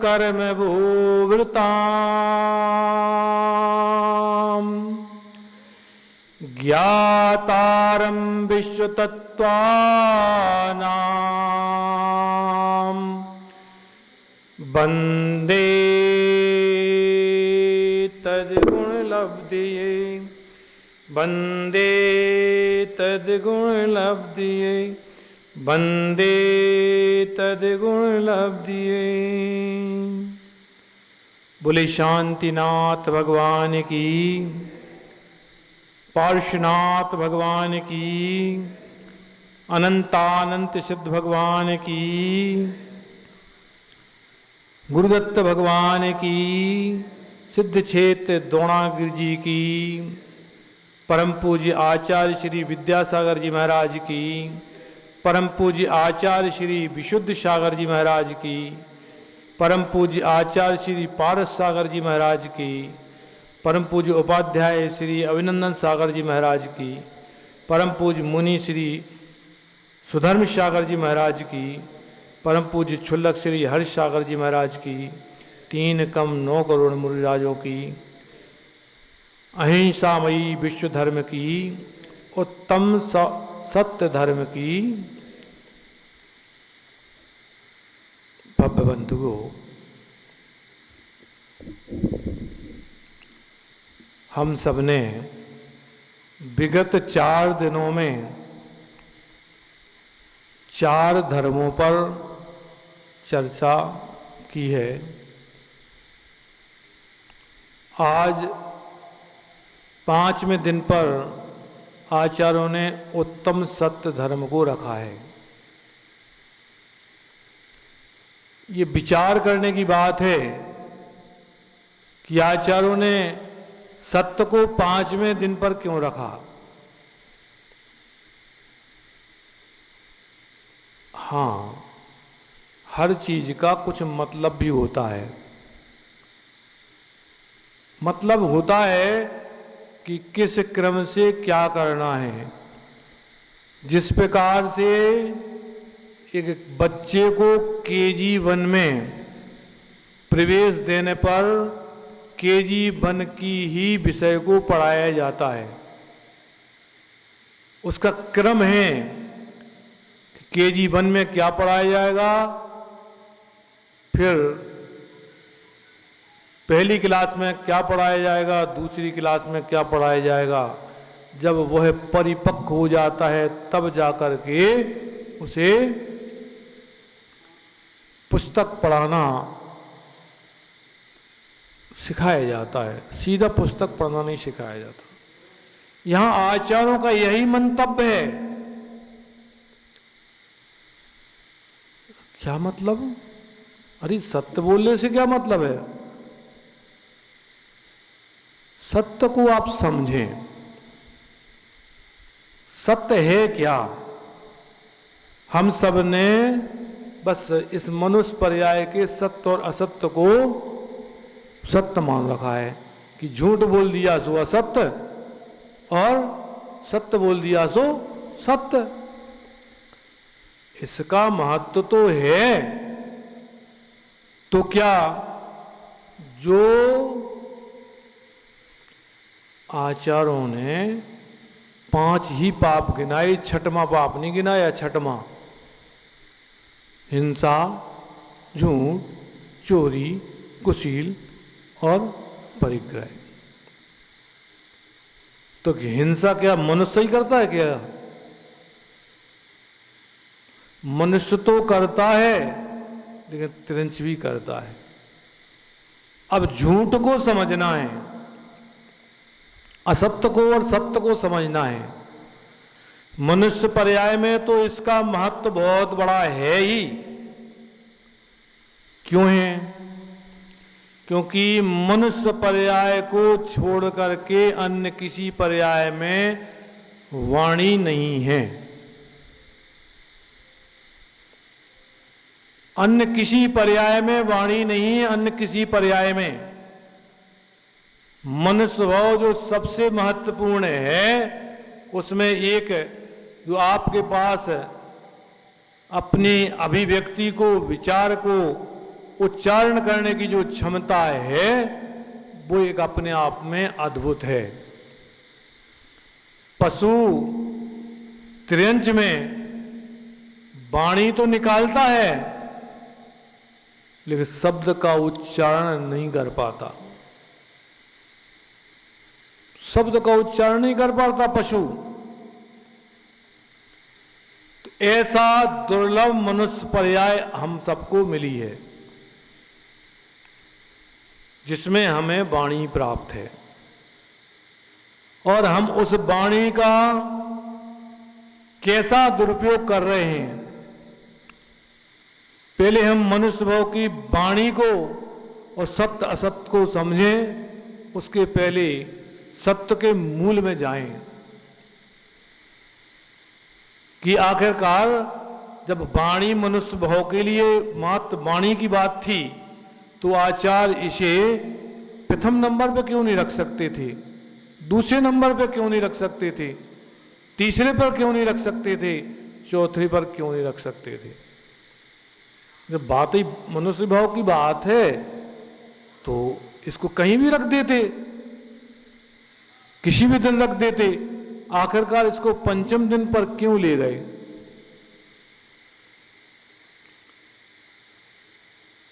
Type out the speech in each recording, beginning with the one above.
कर्म भूवृताम् ज्ञातारं विश्वतत्त्वानां वन्दे तद्गुणलब्धिये वन्दे तद्गुणलब्धिये वन्दे तद्गुणलब्धिये। बोले शांतिनाथ भगवान की, पार्श्वनाथ भगवान की, अनंतानंत सिद्ध भगवान की, गुरुदत्त भगवान की, सिद्ध क्षेत्र द्रोणागिरि जी की, परम पूज्य आचार्य श्री विद्यासागर जी महाराज की, परम पूज्य आचार्य श्री विशुद्ध सागर जी महाराज की, परम पूज्य आचार्य श्री पारस सागर जी महाराज की, परम पूज्य उपाध्याय श्री अभिनंदन सागर जी महाराज की, परम पूज्य मुनि श्री सुधर्म सागर जी महाराज की, परम पूज्य क्षुल्लक श्री हर्ष सागर जी महाराज की, 3 कम 9 करोड़ मुनिराजों की, अहिंसामयी विश्व धर्म की, उत्तम सत्य धर्म की भव्य बंधुओं, हम सब ने विगत 4 दिनों में 4 धर्मों पर चर्चा की है। आज 5वें दिन पर आचार्यों ने उत्तम सत्य धर्म को रखा है। ये विचार करने की बात है कि आचार्यों ने सत्य को 5वें दिन पर क्यों रखा। हाँ, हर चीज का कुछ मतलब भी होता है। मतलब होता है कि किस क्रम से क्या करना है। जिस प्रकार से एक बच्चे को KG1 में प्रवेश देने पर KG1 की ही विषय को पढ़ाया जाता है, उसका क्रम है। KG1 में क्या पढ़ाया जाएगा, फिर पहली क्लास में क्या पढ़ाया जाएगा, दूसरी क्लास में क्या पढ़ाया जाएगा। जब वह परिपक्व हो जाता है तब जाकर के उसे पुस्तक पढ़ाना सिखाया जाता है, सीधा पुस्तक पढ़ना नहीं सिखाया जाता। यहां आचार्यों का यही मंतव्य है। क्या मतलब? अरे सत्य बोलने से क्या मतलब है? सत्य को आप समझें। सत्य है क्या? हम सब ने बस इस मनुष्य पर्याय के सत्य और असत्य को सत्य मान रखा है कि झूठ बोल दिया सो असत्य और सत्य बोल दिया सो सत्य। इसका महत्व तो है। तो क्या जो आचार्यों ने 5 ही पाप गिनाए, 6वां पाप नहीं गिनाया। 6वां हिंसा, झूठ, चोरी, कुशील और परिग्रह। तो हिंसा क्या मनुष्य ही करता है क्या? मनुष्य तो करता है लेकिन तिरंच भी करता है। अब झूठ को समझना है, असत्य को और सत्य को समझना है। मनुष्य पर्याय में तो इसका महत्व बहुत बड़ा है ही। क्यों है? क्योंकि मनुष्य पर्याय को छोड़ करके अन्य किसी पर्याय में वाणी नहीं है। अन्य किसी पर्याय में वाणी नहीं है। अन्य किसी पर्याय में मनुष्य भाव जो सबसे महत्वपूर्ण है, उसमें एक जो आपके पास अपनी अभिव्यक्ति को, विचार को उच्चारण करने की जो क्षमता है वो एक अपने आप में अद्भुत है। पशु त्रियंच में वाणी तो निकालता है लेकिन शब्द का उच्चारण नहीं कर पाता, शब्द का उच्चारण नहीं कर पाता पशु। तो ऐसा दुर्लभ मनुष्य पर्याय हम सबको मिली है जिसमें हमें वाणी प्राप्त है और हम उस वाणी का कैसा दुरुपयोग कर रहे हैं। पहले हम मनुष्य भाव की वाणी को और सत्य असत्य को समझें, उसके पहले सत्य के मूल में जाएं कि आखिरकार जब वाणी मनुष्य भाव के लिए मात्र वाणी की बात थी तो आचार्य इसे प्रथम नंबर पर क्यों नहीं रख सकते थे, दूसरे नंबर पर क्यों नहीं रख सकते थे, तीसरे पर क्यों नहीं रख सकते थे, चौथे पर क्यों नहीं रख सकते थे। जब बात ही मनुष्य भाव की बात है तो इसको कहीं भी रख देते, किसी भी दिन रख देते, आखिरकार इसको पंचम दिन पर क्यों ले गए।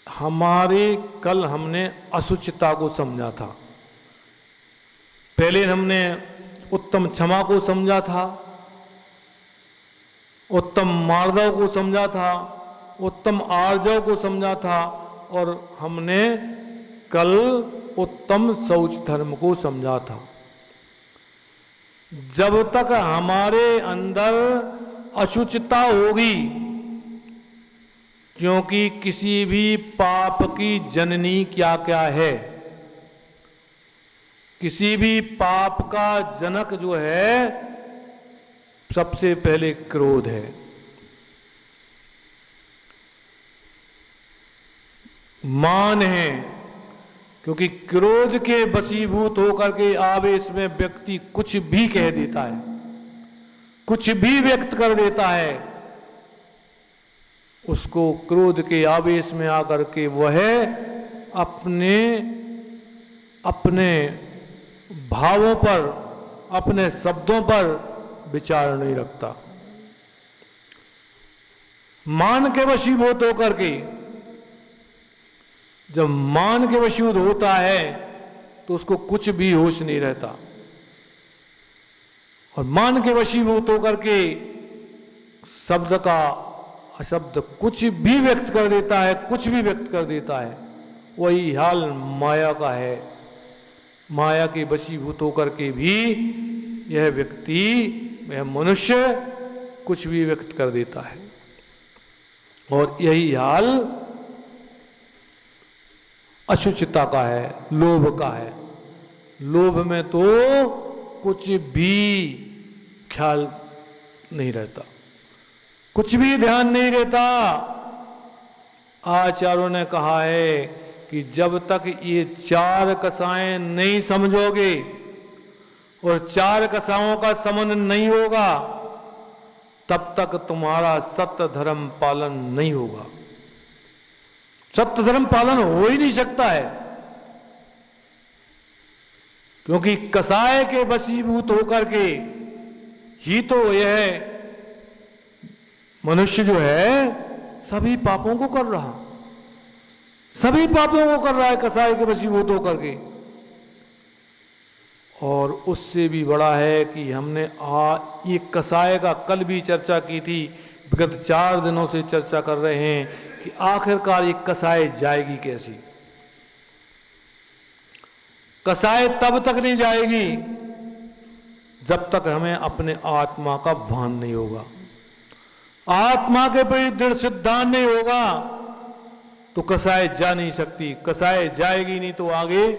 हमारे कल हमने असुचिता को समझा था, पहले हमने उत्तम क्षमा को समझा था, उत्तम मार्दव को समझा था, उत्तम आर्जव को समझा था और हमने कल उत्तम शौच धर्म को समझा था। जब तक हमारे अंदर अशुचिता होगी, क्योंकि किसी भी पाप की जननी क्या क्या है, किसी भी पाप का जनक जो है सबसे पहले क्रोध है। मान है, क्योंकि क्रोध के वशीभूत होकर के आवेश में व्यक्ति कुछ भी कह देता है, कुछ भी व्यक्त कर देता है। उसको क्रोध के आवेश में आकर के वह अपने अपने भावों पर, अपने शब्दों पर विचार नहीं रखता। मान के वशीभूत होकर के, जब मान के वशीभूत होता है तो उसको कुछ भी होश नहीं रहता और मान के वशीभूत होकर के शब्द का अशब्द कुछ भी व्यक्त कर देता है, कुछ भी व्यक्त कर देता है। वही हाल माया का है। माया के वशीभूत होकर के भी यह व्यक्ति, यह मनुष्य कुछ भी व्यक्त कर देता है और यही हाल अशुचिता का है, लोभ का है। लोभ में तो कुछ भी ख्याल नहीं रहता, कुछ भी ध्यान नहीं रहता। आचार्यों ने कहा है कि जब तक ये चार कसाएं नहीं समझोगे और चार कसाओं का समन नहीं होगा तब तक तुम्हारा सत्य धर्म पालन नहीं होगा। सत्य धर्म पालन हो ही नहीं सकता है, क्योंकि कसाय के वशीभूत होकर के ही तो यह मनुष्य जो है सभी पापों को कर रहा, सभी पापों को कर रहा है कसाय के वशीभूत होकर के। और उससे भी बड़ा है कि हमने ये कसाय का कल भी चर्चा की थी, विगत 4 दिनों से चर्चा कर रहे हैं कि आखिरकार ये कसाय जाएगी कैसी। कसाय तब तक नहीं जाएगी जब तक हमें अपने आत्मा का भान नहीं होगा, आत्मा के प्रति दृढ़ सिद्धांत नहीं होगा तो कसाय जा नहीं सकती। कसाय जाएगी नहीं तो आगे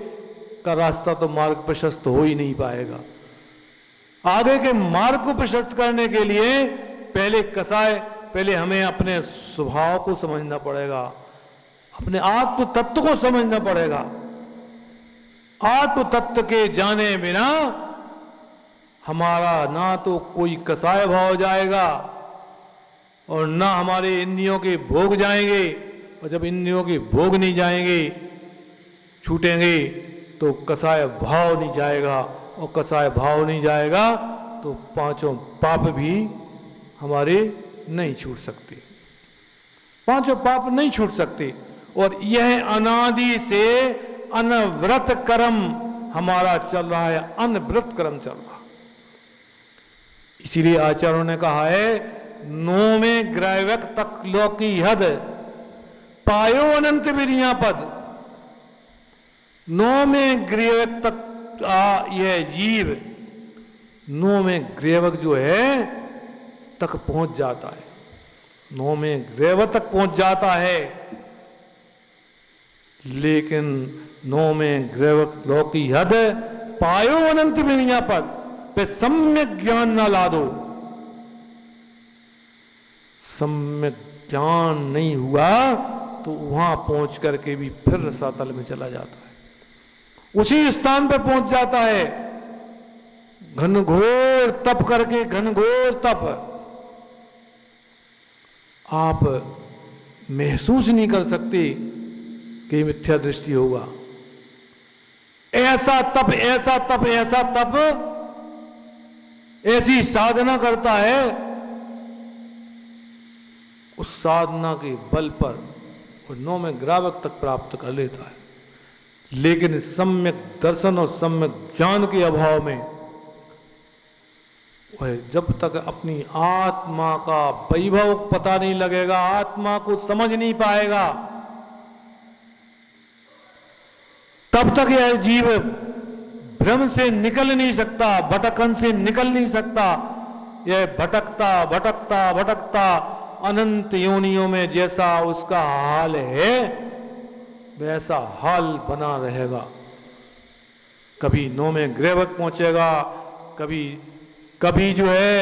का रास्ता तो मार्ग प्रशस्त हो ही नहीं पाएगा। आगे के मार्ग को प्रशस्त करने के लिए पहले हमें अपने स्वभाव को समझना पड़ेगा, अपने आत्म तत्व को समझना पड़ेगा। आत्म तत्व के जाने बिना हमारा ना तो कोई कसाय भाव जाएगा और ना हमारे इंद्रियों के भोग जाएंगे और जब इंद्रियों के भोग नहीं जाएंगे, छूटेंगे, तो कसाय भाव नहीं जाएगा, और कसाय भाव नहीं जाएगा तो पांचों पाप भी हमारे नहीं छूट सकते, पांचों पाप नहीं छूट सकते। और यह अनादि से अनव्रत कर्म हमारा चल रहा है, अनव्रत कर्म चल रहा। इसीलिए आचार्यों ने कहा है, नो में ग्रावक तक लौकी हद पायो अनंत विरिया पद। नो में ग्रीवक तक यह जीव, नो में ग्रीवक जो है तक पहुंच जाता है, नो में ग्रीवक तक पहुंच जाता है, लेकिन नो में ग्रीवक लौकी हद पायो अनंत विनिया पद पे सम्यक ज्ञान ना ला दो। सम्यक ज्ञान नहीं हुआ तो वहां पहुंच करके भी फिर रसातल में चला जाता है, उसी स्थान पर पहुंच जाता है, घनघोर तप करके, घनघोर तप आप महसूस नहीं कर सकते कि मिथ्या दृष्टि होगा। ऐसा तप, ऐसा तप, ऐसा तप, ऐसी साधना करता है, उस साधना के बल पर वो नौ में ग्रावक तक प्राप्त कर लेता है। लेकिन सम्यक दर्शन और सम्यक ज्ञान के अभाव में वह जब तक अपनी आत्मा का वैभव पता नहीं लगेगा, आत्मा को समझ नहीं पाएगा, तब तक यह जीव भ्रम से निकल नहीं सकता, भटकन से निकल नहीं सकता। यह भटकता भटकता भटकता अनंत योनियों में जैसा उसका हाल है वैसा हाल बना रहेगा। कभी नौ में ग्रेवक पहुंचेगा, कभी जो है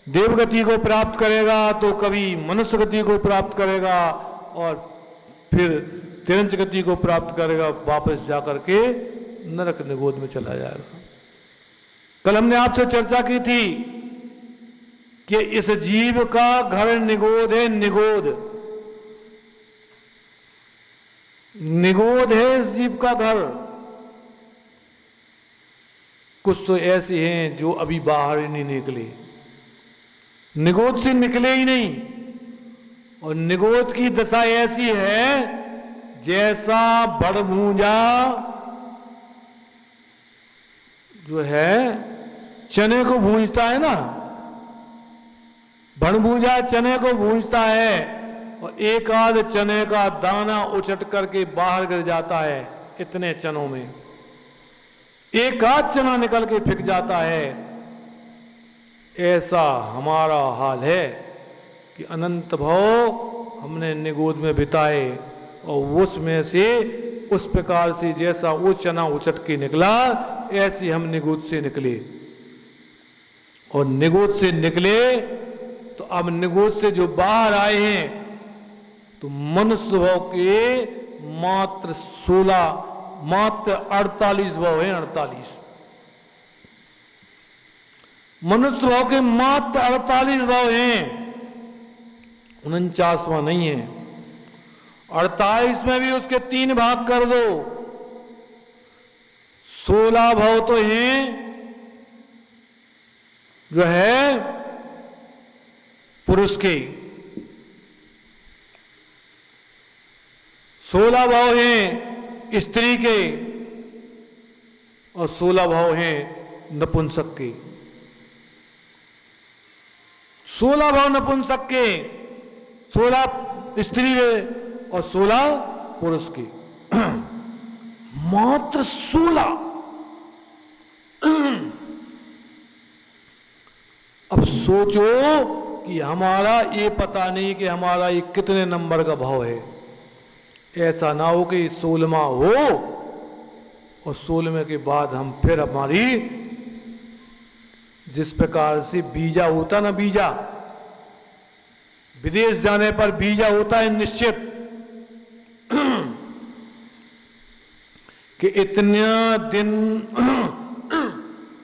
देवगति को प्राप्त करेगा, तो कभी मनुष्य गति को प्राप्त करेगा, और फिर तिरंच गति को प्राप्त करेगा, वापस जाकर के नरक निगोद में चला जाएगा। कल हमने आपसे चर्चा की थी कि इस जीव का घर निगोद है, निगोद निगोद है इस जीव का घर। कुछ तो ऐसे हैं जो अभी बाहर ही नहीं निकले, निगोद से निकले ही नहीं, और निगोद की दशा ऐसी है जैसा बड़भूजा जो है चने को भूंजता है ना, बड़भूजा चने को भूंजता है, और एक आध चने का दाना उचट करके बाहर गिर जाता है, इतने चनों में एक आध चना निकल के फेंक जाता है। ऐसा हमारा हाल है कि अनंत भाव हमने निगोद में बिताए, और उसमें से उस प्रकार से जैसा वो चना उचट के निकला, ऐसे हम निगोद से निकले, और निगोद से निकले तो अब निगोद से जो बाहर आए हैं तो मनुष्य भाव के मात्र 48 भाव है, 48 मनुष्य भाव के मात्र 48 भाव हैं, 49वां नहीं है। 48 में भी उसके 3 भाग कर दो, 16 भाव तो हैं जो है पुरुष के, 16 भाव हैं स्त्री के, और 16 भाव हैं नपुंसक के। 16 भाव नपुंसक के, 16 स्त्री के और 16 पुरुष के, मात्र 16। अब सोचो कि हमारा ये पता नहीं कि हमारा ये कितने नंबर का भाव है। ऐसा ना हो कि 16वां हो और 16वें के बाद हम फिर हमारी जिस प्रकार से वीजा होता ना, वीजा विदेश जाने पर वीजा होता है निश्चित कि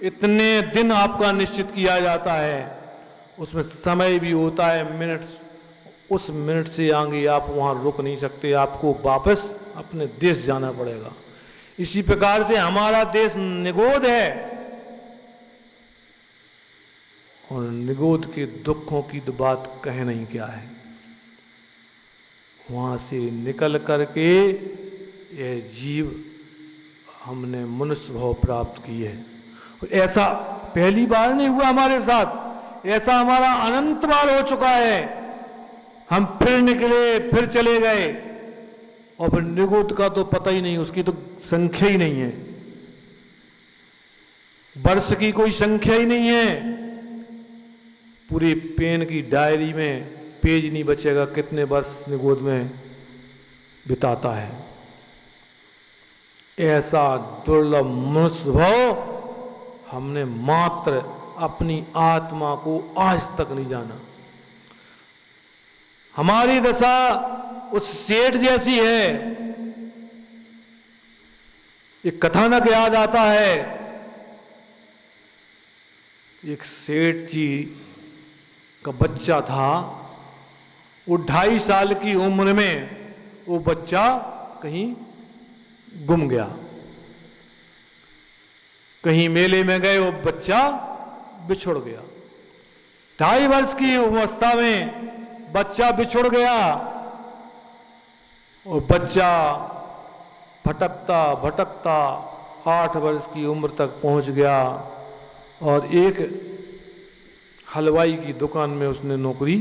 इतने दिन आपका निश्चित किया जाता है, उसमें समय भी होता है, मिनट्स उस मिनट से आगे आप वहाँ रुक नहीं सकते, आपको वापस अपने देश जाना पड़ेगा। इसी प्रकार से हमारा देश निगोद है, और निगोद के दुखों की तो बात कहे नहीं क्या है। वहाँ से निकल करके यह जीव हमने मनुष्य भाव प्राप्त की है। ऐसा पहली बार नहीं हुआ हमारे साथ, ऐसा हमारा अनंत बार हो चुका है। हम फिर निकले, फिर चले गए, और फिर निगोद का तो पता ही नहीं, उसकी तो संख्या ही नहीं है, वर्ष की कोई संख्या ही नहीं है। पूरी पेन की डायरी में पेज नहीं बचेगा कितने वर्ष निगोद में बिताता है। ऐसा दुर्लभ मनुष्य भाव हमने मात्र अपनी आत्मा को आज तक नहीं जाना। हमारी दशा उस सेठ जैसी है। एक कथानक याद आता है, एक सेठ जी का बच्चा था, वो 2.5 साल की उम्र में वो बच्चा कहीं गुम गया। कहीं मेले में गए, वो बच्चा बिछुड़ गया। 2.5 वर्ष की अवस्था में बच्चा बिछुड़ गया, और बच्चा भटकता भटकता 8 वर्ष की उम्र तक पहुंच गया, और एक हलवाई की दुकान में उसने नौकरी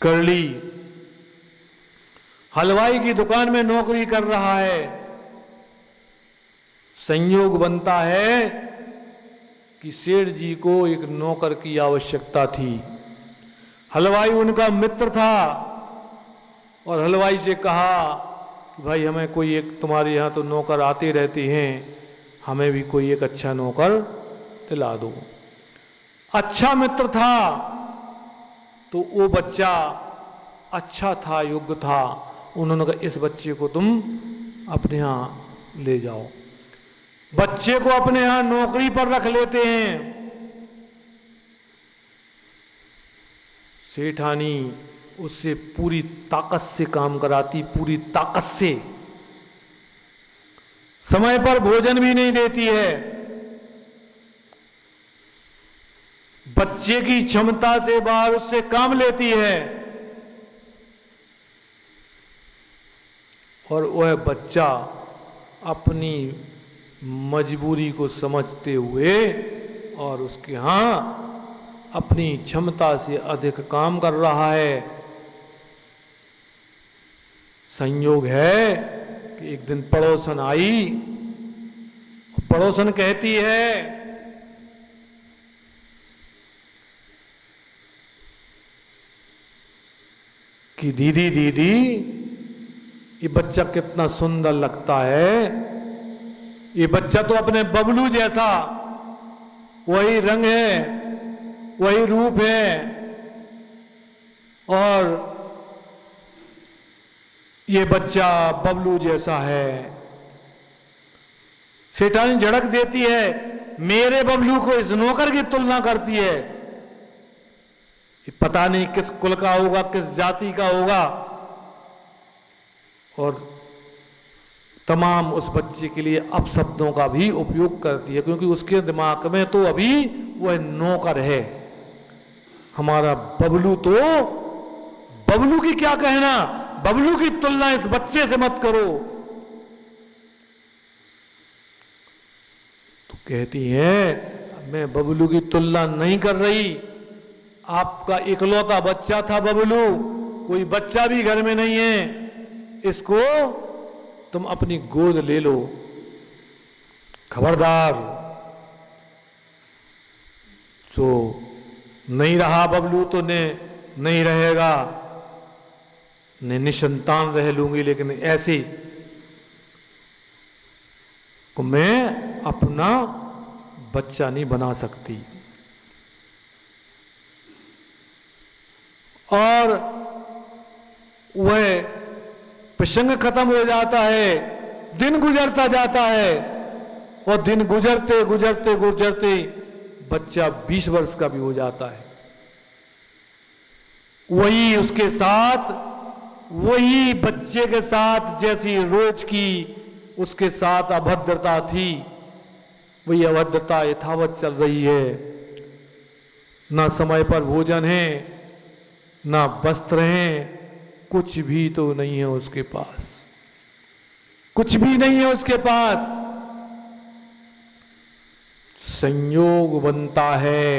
कर ली। हलवाई की दुकान में नौकरी कर रहा है। संयोग बनता है कि सेठ जी को एक नौकर की आवश्यकता थी। हलवाई उनका मित्र था, और हलवाई से कहा कि भाई हमें कोई एक, तुम्हारे यहाँ तो नौकर आते रहते हैं, हमें भी कोई एक अच्छा नौकर दिला दो। अच्छा मित्र था तो वो बच्चा अच्छा था, योग्य था। उन्होंने कहा इस बच्चे को तुम अपने यहाँ ले जाओ। बच्चे को अपने यहाँ नौकरी पर रख लेते हैं। सेठानी उससे पूरी ताकत से काम कराती, पूरी ताकत से। समय पर भोजन भी नहीं देती है। बच्चे की क्षमता से बाहर उससे काम लेती है, और वह बच्चा अपनी मजबूरी को समझते हुए और उसके यहाँ अपनी क्षमता से अधिक काम कर रहा है। संयोग है कि एक दिन पड़ोसन आई। पड़ोसन कहती है कि दीदी दीदी ये बच्चा कितना सुंदर लगता है। ये बच्चा तो अपने बबलू जैसा, वही रंग है, वही रूप है, और ये बच्चा बबलू जैसा है। सेठानी झड़क देती है, मेरे बबलू को इस नौकर की तुलना करती है। पता नहीं किस कुल का होगा, किस जाति का होगा, और तमाम उस बच्चे के लिए अपशब्दों का भी उपयोग करती है, क्योंकि उसके दिमाग में तो अभी वह नौकर है। हमारा बबलू तो, बबलू की क्या कहना, बबलू की तुलना इस बच्चे से मत करो। तो कहती है मैं बबलू की तुलना नहीं कर रही, आपका इकलौता बच्चा था बबलू, कोई बच्चा भी घर में नहीं है, इसको तुम अपनी गोद ले लो। खबरदार, जो नहीं रहा बबलू तो नहीं रहेगा, निसंतान रह लूंगी, लेकिन ऐसी को मैं अपना बच्चा नहीं बना सकती। और वह प्रसंग खत्म हो जाता है, दिन गुजरता जाता है, और दिन गुजरते गुजरते गुजरते बच्चा 20 वर्ष का भी हो जाता है। वही उसके साथ, वही बच्चे के साथ जैसी रोज की उसके साथ अभद्रता थी, वही अभद्रता यथावत चल रही है। ना समय पर भोजन है, ना वस्त्र हैं, कुछ भी तो नहीं है उसके पास, कुछ भी नहीं है उसके पास। संयोग बनता है,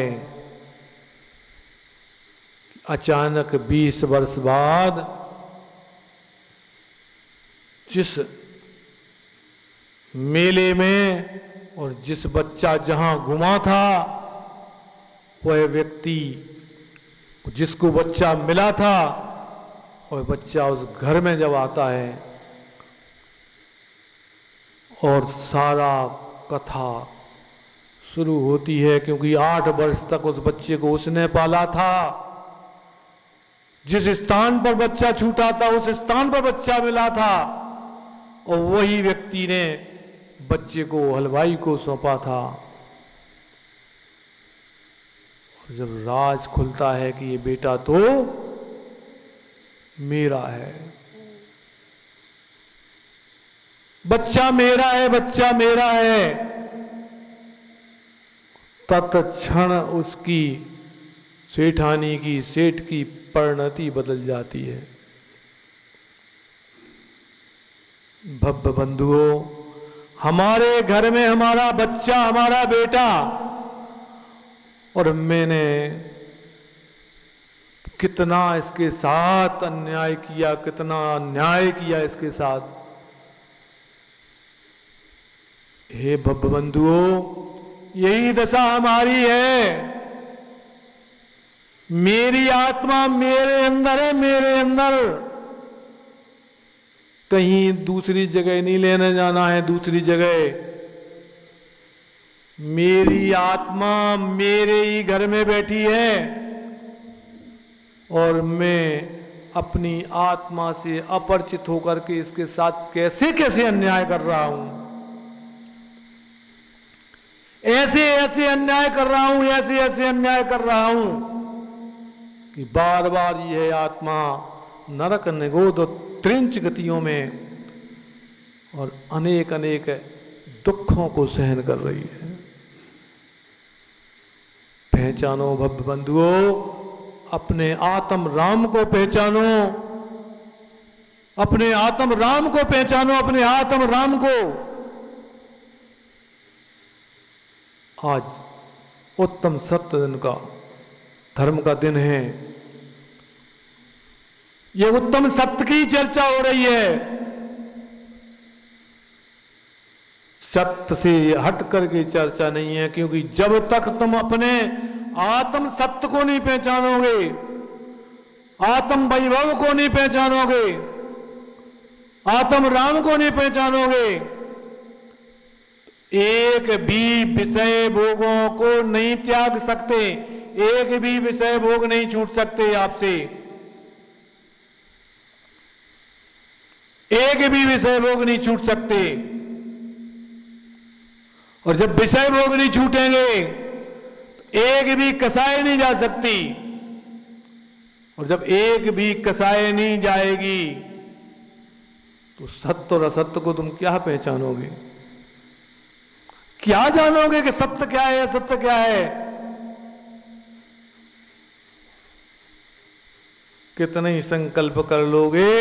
अचानक 20 वर्ष बाद जिस मेले में और जिस बच्चा जहां घुमा था, वह व्यक्ति जिसको बच्चा मिला था, वह बच्चा उस घर में जब आता है और सारा कथा शुरू होती है, क्योंकि 8 वर्ष तक उस बच्चे को उसने पाला था। जिस स्थान पर बच्चा छूटा था उस स्थान पर बच्चा मिला था, और वही व्यक्ति ने बच्चे को हलवाई को सौंपा था। और जब राज खुलता है कि ये बेटा तो मेरा है, बच्चा मेरा है, बच्चा मेरा है, तत्क्षण उसकी सेठानी की, सेठ की परिणति बदल जाती है। भव्य बंधुओं, हमारे घर में हमारा बच्चा, हमारा बेटा, और मैंने कितना इसके साथ अन्याय किया, कितना अन्याय किया इसके साथ। हे भव्य बंधुओं, यही दशा हमारी है। मेरी आत्मा मेरे अंदर है, मेरे अंदर, कहीं दूसरी जगह नहीं लेने जाना है। दूसरी जगह मेरी आत्मा मेरे ही घर में बैठी है, और मैं अपनी आत्मा से अपरिचित होकर के इसके साथ कैसे कैसे अन्याय कर रहा हूं, ऐसे ऐसे अन्याय कर रहा हूं, ऐसे ऐसे अन्याय कर रहा हूं कि बार बार यह आत्मा नरक निगोद त्रिंच गतियों में और अनेक अनेक दुखों को सहन कर रही है। पहचानो भव्य बंधुओं, अपने आत्म राम को पहचानो, अपने आत्म राम को पहचानो, अपने आत्म राम को। आज उत्तम सत्य दिन का, धर्म का दिन है। यह उत्तम सत्य की चर्चा हो रही है। सत्य से हट करके चर्चा नहीं है, क्योंकि जब तक तुम अपने आत्म सत्य को नहीं पहचानोगे, आत्म वैभव को नहीं पहचानोगे, आत्म राम को नहीं पहचानोगे, एक भी विषय भोगों को नहीं त्याग सकते, एक भी विषय भोग नहीं छूट सकते आपसे, एक भी विषय भोग नहीं छूट सकते। और जब विषय भोग नहीं छूटेंगे तो एक भी कसाई नहीं जा सकती, और जब एक भी कसाई नहीं जाएगी तो सत्य और असत्य को तुम क्या पहचानोगे, क्या जानोगे कि सत्य क्या है, असत्य क्या है। कितने ही संकल्प कर लोगे,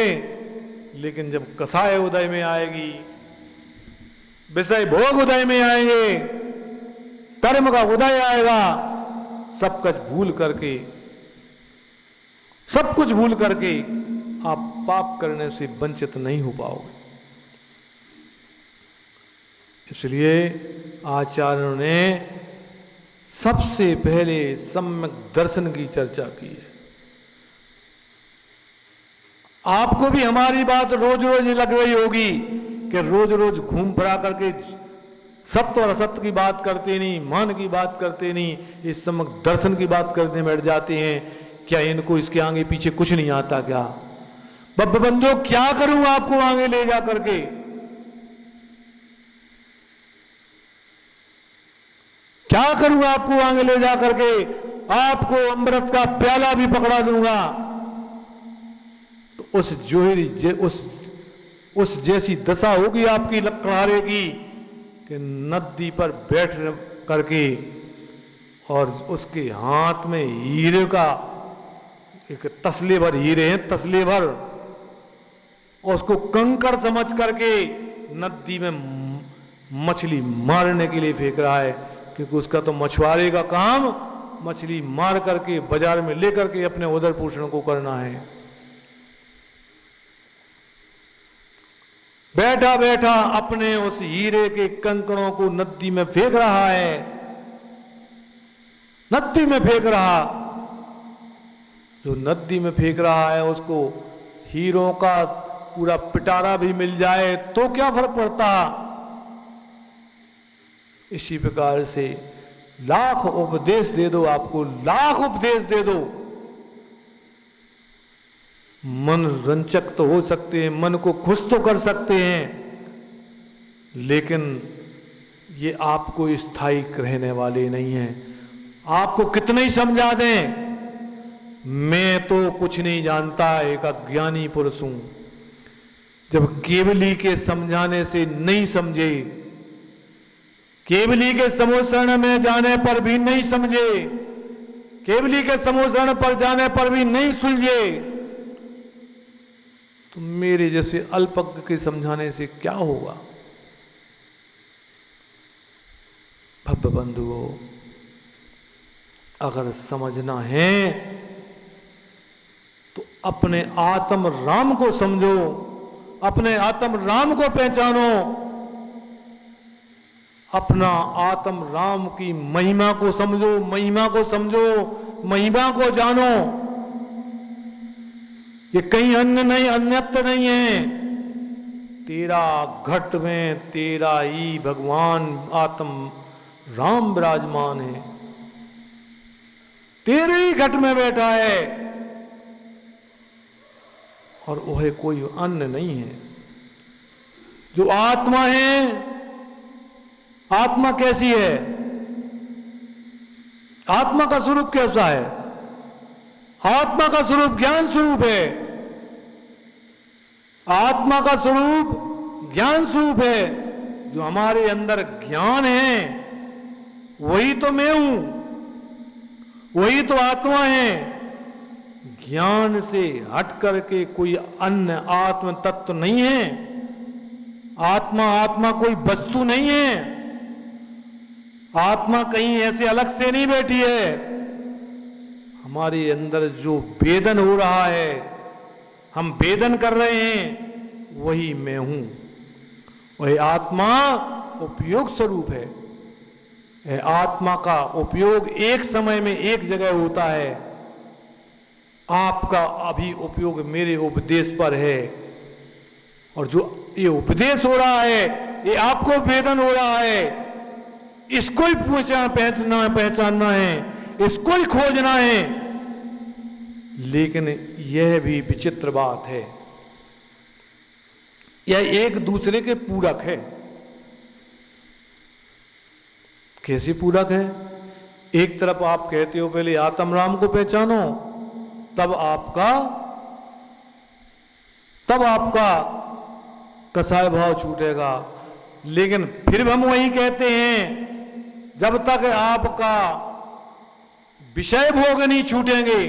लेकिन जब कसाय उदय में आएगी, विषय भोग उदय में आएंगे, कर्म का उदय आएगा, सब कुछ भूल करके, सब कुछ भूल करके आप पाप करने से वंचित नहीं हो पाओगे। इसलिए आचार्यों ने सबसे पहले सम्यक दर्शन की चर्चा की है। आपको भी हमारी बात रोज रोज लग रही होगी कि रोज रोज घूम फिरा करके सत्य और असत्य की बात करते नहीं, मान की बात करते नहीं, इस सम्यक दर्शन की बात करने बैठ जाते हैं। क्या इनको इसके आगे पीछे कुछ नहीं आता क्या? बब्ब बंधो, क्या करूं आपको आगे ले जा करके? क्या करूं आपको आगे ले जा करके? आपको अमृत का प्याला भी पकड़ा दूंगा, उस जोहरी उस जैसी दशा होगी आपकी लकड़हारे की कि नदी पर बैठ करके और उसके हाथ में हीरे का एक तसले भर हीरे हैं, तसले भर, और उसको कंकड़ समझ करके नदी में मछली मारने के लिए फेंक रहा है, क्योंकि उसका तो मछुआरे का काम मछली मार करके बाजार में लेकर के अपने उदर पोषण को करना है। बैठा बैठा अपने उस हीरे के कंकड़ों को नदी में फेंक रहा है, नदी में फेंक रहा। जो नदी में फेंक रहा है उसको हीरों का पूरा पिटारा भी मिल जाए तो क्या फर्क पड़ता। इसी प्रकार से लाख उपदेश दे दो, आपको लाख उपदेश दे दो, मन रंचक तो हो सकते हैं, मन को खुश तो कर सकते हैं, लेकिन ये आपको स्थायी रहने वाले नहीं हैं। आपको कितने ही समझा दें मैं तो कुछ नहीं जानता, एक अज्ञानी पुरुष हूं, जब केवली के समझाने से नहीं समझे, केवली के समोषण में जाने पर भी नहीं समझे, केवली के समोषण पर जाने पर भी नहीं सुलझे, तो मेरे जैसे अल्पज्ञ के समझाने से क्या होगा। भव्य बंधुओं, अगर समझना है तो अपने आत्म राम को समझो, अपने आत्म राम को पहचानो, अपना आत्म राम की महिमा को समझो, महिमा को समझो, महिमा को जानो। ये कहीं अन्य नहीं, अन्यत्र नहीं है, तेरा घट में तेरा ही भगवान आत्म राम विराजमान है, तेरे ही घट में बैठा है, और वह कोई अन्य नहीं है। जो आत्मा है, आत्मा कैसी है, आत्मा का स्वरूप कैसा है। आत्मा का स्वरूप ज्ञान स्वरूप है, आत्मा का स्वरूप ज्ञान स्वरूप है। जो हमारे अंदर ज्ञान है वही तो मैं हूं, वही तो आत्मा है। ज्ञान से हट करके कोई अन्य आत्म तत्व नहीं है। आत्मा आत्मा कोई वस्तु नहीं है, आत्मा कहीं ऐसे अलग से नहीं बैठी है। हमारे अंदर जो वेदन हो रहा है, हम वेदन कर रहे हैं, वही मैं हूं, वही आत्मा उपयोग स्वरूप है। आत्मा का उपयोग एक समय में एक जगह होता है। आपका अभी उपयोग मेरे उपदेश पर है, और जो ये उपदेश हो रहा है ये आपको वेदन हो रहा है। इसको ही पहचानना है, इसको ही खोजना है। लेकिन यह भी विचित्र बात है, यह एक दूसरे के पूरक है। कैसे पूरक है? एक तरफ आप कहते हो पहले आत्म राम को पहचानो, तब आपका कसाय भाव छूटेगा। लेकिन फिर हम वही कहते हैं, जब तक आपका विषय भोग नहीं छूटेंगे,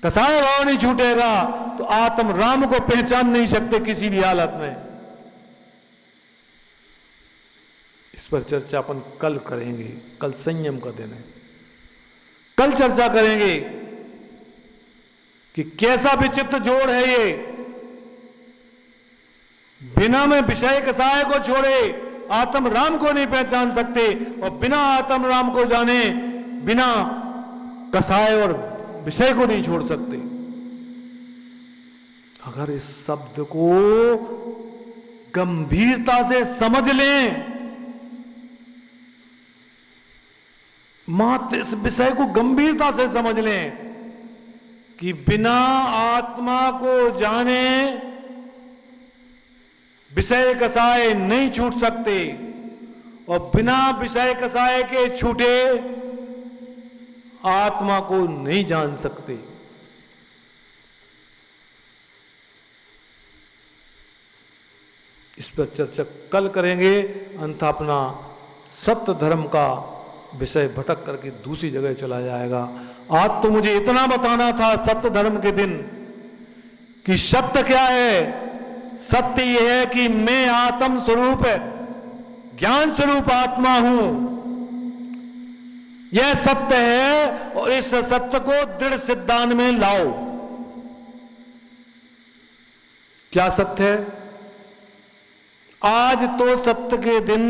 कसाय भाव नहीं छूटेगा, तो आत्म राम को पहचान नहीं सकते किसी भी हालत में। इस पर चर्चा अपन कल करेंगे, कल संयम का दिन है, कल चर्चा करेंगे कि कैसा विचित्र जोड़ है ये। बिना में विषय कसाय को छोड़े आत्म राम को नहीं पहचान सकते, और बिना आत्म राम को जाने बिना कसाय और विषय को नहीं छोड़ सकते। अगर इस शब्द को गंभीरता से समझ लें, मात्र इस विषय को गंभीरता से समझ लें कि बिना आत्मा को जाने विषय कसाय नहीं छूट सकते, और बिना विषय कसाय के छूटे आत्मा को नहीं जान सकते। इस पर चर्चा कल करेंगे। अन्यथा अपना सत्य धर्म का विषय भटक करके दूसरी जगह चला जाएगा। आज तो मुझे इतना बताना था सत्य धर्म के दिन कि सत्य क्या है। सत्य यह है कि मैं आत्म स्वरूप ज्ञान स्वरूप आत्मा हूं, यह सत्य है। और इस सत्य को दृढ़ सिद्धांत में लाओ। क्या सत्य है? आज तो सत्य के दिन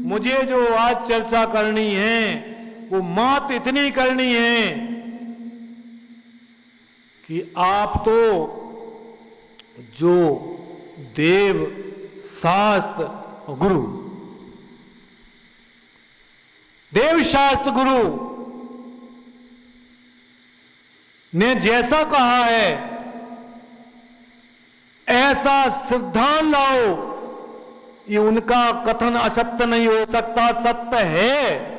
मुझे जो आज चर्चा करनी है वो मात इतनी करनी है कि आप तो जो देव शास्त्र गुरु, देव शास्त्र गुरु ने जैसा कहा है ऐसा सिद्धांत लाओ। ये उनका कथन असत्य नहीं हो सकता, सत्य है।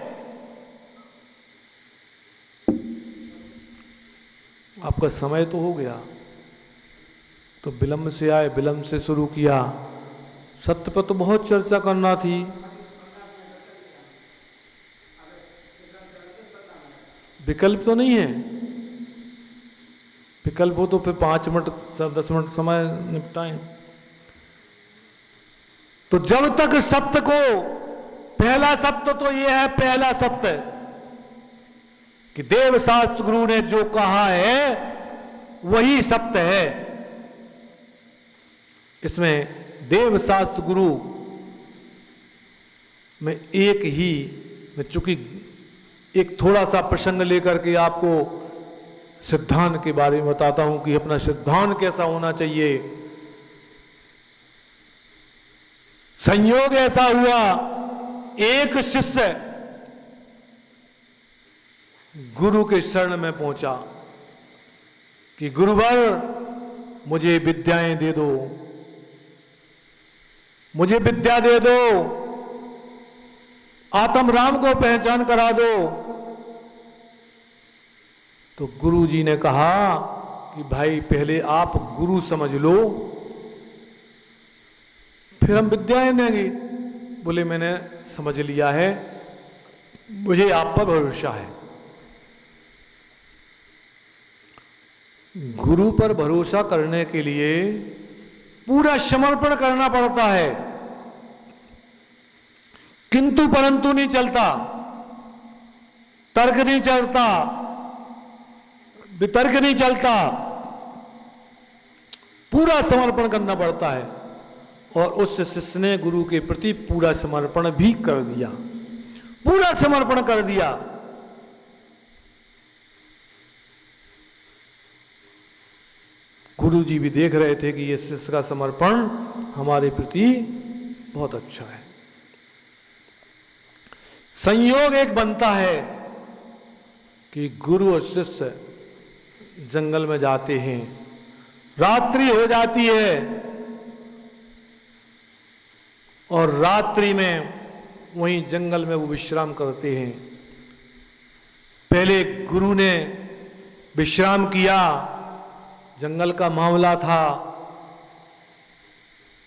आपका समय तो हो गया, तो विलंब से आए, विलंब से शुरू किया। सत्य पर तो बहुत चर्चा करना थी। विकल्प तो नहीं है। विकल्प हो तो फिर 5 मिनट 10 मिनट समय निपटाएं। तो जब तक सत्य को, पहला सत्य तो यह है, पहला सत्य कि देव शास्त्र गुरु ने जो कहा है वही सत्य है। इसमें देव शास्त्र गुरु में मैं चूंकि एक थोड़ा सा प्रसंग लेकर के आपको सिद्धांत के बारे में बताता हूं कि अपना सिद्धांत कैसा होना चाहिए। संयोग ऐसा हुआ, एक शिष्य गुरु के शरण में पहुंचा कि गुरुवर मुझे विद्याएं दे दो, मुझे विद्या दे दो, आत्म राम को पहचान करा दो। तो गुरु जी ने कहा कि भाई पहले आप गुरु समझ लो, फिर हम विद्याएं देंगे। बोले मैंने समझ लिया है, मुझे आप पर भरोसा है। गुरु पर भरोसा करने के लिए पूरा समर्पण करना पड़ता है, किंतु परंतु नहीं चलता, तर्क नहीं चलता, वितर्क नहीं चलता, पूरा समर्पण करना पड़ता है। और उस शिष्य ने गुरु के प्रति पूरा समर्पण भी कर दिया, पूरा समर्पण कर दिया। गुरु जी भी देख रहे थे कि ये शिष्य का समर्पण हमारे प्रति बहुत अच्छा है। संयोग एक बनता है कि गुरु और शिष्य जंगल में जाते हैं, रात्रि हो जाती है और रात्रि में वहीं जंगल में वो विश्राम करते हैं। पहले गुरु ने विश्राम किया, जंगल का मामला था,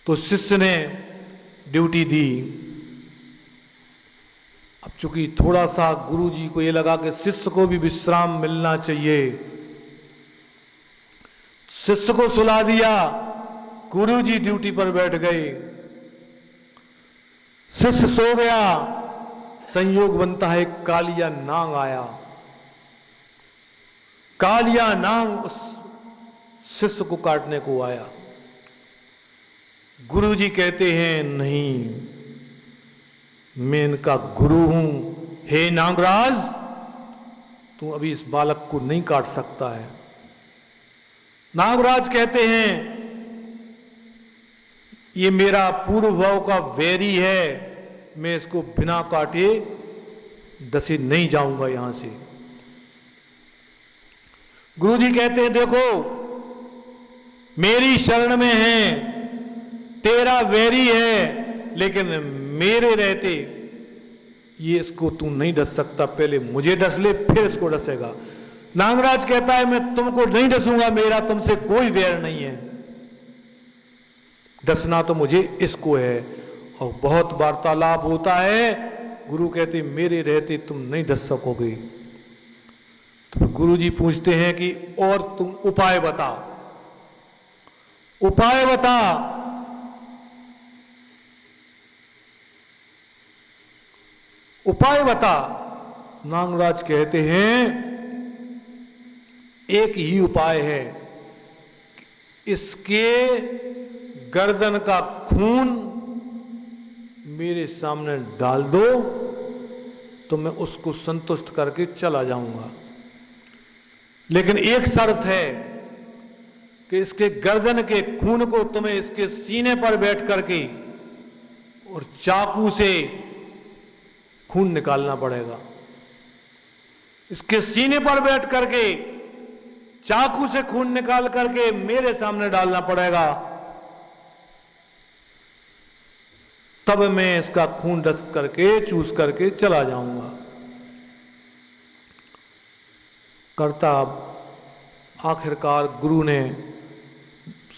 तो शिष्य ने ड्यूटी दी। अब चूंकि थोड़ा सा गुरु जी को ये लगा कि शिष्य को भी विश्राम मिलना चाहिए, शिष्य को सुला दिया, गुरु जी ड्यूटी पर बैठ गए, शिष्य सो गया। संयोग बनता है कालिया नाग आया, कालिया नाग उस शिष्य को काटने को आया। गुरु जी कहते हैं नहीं, मैं इनका गुरु हूं, हे नागराज तू अभी इस बालक को नहीं काट सकता है। नागराज कहते हैं ये मेरा पूर्व भाव का वैरी है, मैं इसको बिना काटे डसे नहीं जाऊंगा यहां से। गुरु जी कहते हैं देखो मेरी शरण में है, तेरा वैरी है, लेकिन मेरे रहते ये इसको तू नहीं डस सकता, पहले मुझे डस ले फिर इसको डसेगा। नागराज कहता है मैं तुमको नहीं डसूंगा, मेरा तुमसे कोई वैर नहीं है। डसना तो मुझे इसको है। और बहुत वार्तालाप होता है, गुरु कहते मेरे रहते तुम नहीं डस सकोगे। तो गुरु जी पूछते हैं कि और तुम उपाय बता, उपाय बता। उपाय बता। नागराज कहते हैं एक ही उपाय है, इसके गर्दन का खून मेरे सामने डाल दो तो मैं उसको संतुष्ट करके चला जाऊंगा। लेकिन एक शर्त है कि इसके गर्दन के खून को तुम्हें इसके सीने पर बैठ करके और चाकू से खून निकालना पड़ेगा। इसके सीने पर बैठ करके चाकू से खून निकाल करके मेरे सामने डालना पड़ेगा, तब मैं इसका खून रस करके चूस करके चला जाऊंगा। करता आखिरकार गुरु ने